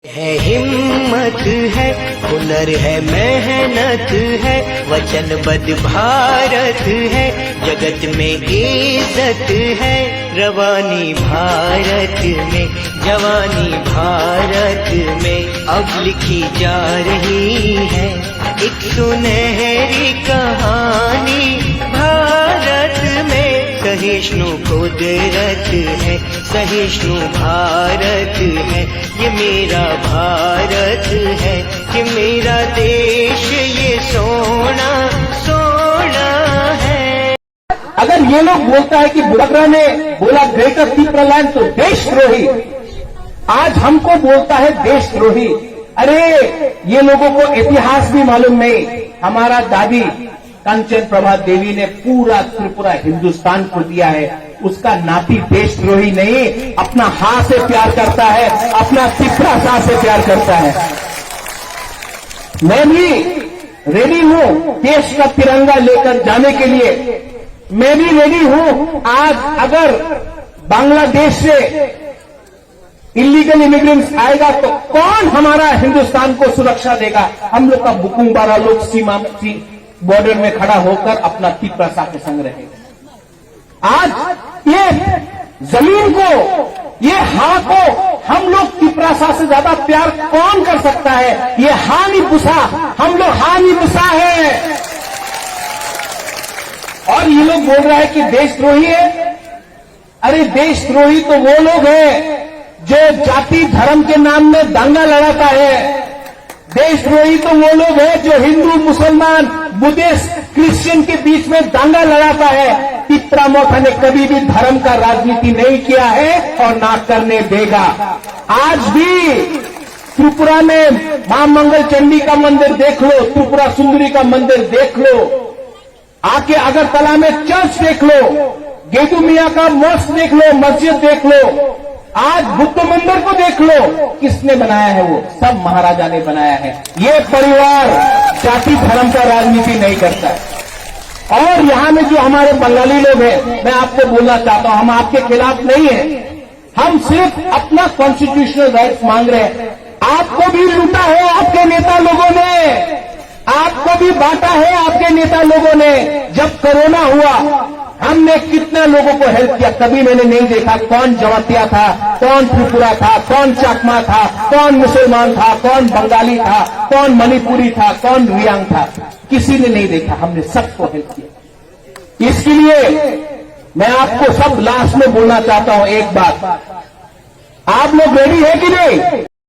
है हिम्मत है, हुनर है, मेहनत है, वचनबद्ध भारत है, जगत में इज्जत है, रवानी भारत में, जवानी भारत में अब लिखी जा रही है एक सुनहरी कहानी भारत में। सहिष्णु कुदरत है, सहिष्णु भारत है, ये मेरा भारत है, ये मेरा देश, ये सोना सोना है। अगर ये लोग बोलता है कि बुढ़ापा ने बोला ग्रेटर पीपललैंड तो देशद्रोही, आज हमको बोलता है देशद्रोही। अरे ये लोगों को इतिहास भी मालूम नहीं। हमारा दादी कंचन प्रभा देवी ने पूरा त्रिपुरा हिंदुस्तान को दिया है। उसका नाती देशद्रोही नहीं, अपना हाथ से प्यार करता है, अपना तिपरा सा से प्यार करता है। मैं भी रेडी हूं देश का तिरंगा लेकर जाने के लिए, मैं भी रेडी हूं। आज अगर बांग्लादेश से इलीगल इमिग्रेंट्स आएगा तो कौन हमारा हिंदुस्तान को सुरक्षा देगा? हम लोग का बुकुंबारा लोग सीमा बॉर्डर में खड़ा होकर अपना तिपरासा के संग रहेगा। आज ये जमीन को, ये हां को हम लोग तिपरासा से ज्यादा प्यार कौन कर सकता है? ये हानि पुसा, हम लोग हानि पुसा है। और ये लोग बोल रहा है कि देशद्रोही है। अरे देशद्रोही तो वो लोग हैं जो जाति धर्म के नाम में दंगा लड़ाता है। देशद्रोही तो वो लोग हैं जो हिंदू, मुसलमान, बुद्धिस्ट, क्रिश्चियन के बीच में दंगा लड़ाता है। तिपरा मोथा ने कभी भी धर्म का राजनीति नहीं किया है और ना करने देगा। आज भी त्रिपुरा में मां मंगल चंडी का मंदिर देख लो, त्रिपुरा सुंदरी का मंदिर देख लो, आके अगरतला में चर्च देख लो, गेदू मियां का मॉस्क देख लो, मस्जिद देख लो, आज बुद्ध मंदिर को देख लो। किसने बनाया है? वो सब महाराजा ने बनाया है। ये परिवार जाति धर्म का राजनीति नहीं करता है। और यहां में जो हमारे बंगाली लोग हैं, मैं आपको बोलना चाहता हूं, हम आपके खिलाफ नहीं है, हम सिर्फ अपना कॉन्स्टिट्यूशनल राइट्स मांग रहे हैं। आपको भी लूटा है आपके नेता लोगों ने, आपको भी बांटा है आपके नेता लोगों ने। जब कोरोना हुआ हमने कितने लोगों को हेल्प किया, कभी मैंने नहीं देखा कौन जमातिया था, कौन त्रिपुरा था, कौन चकमा था, कौन मुसलमान था, कौन बंगाली था, कौन मणिपुरी था, कौन रियांग था, किसी ने नहीं देखा। हमने सबको हेल्प किया। इसके लिए मैं आपको सब लास्ट में बोलना चाहता हूं एक बात, आप लोग रेडी है कि नहीं?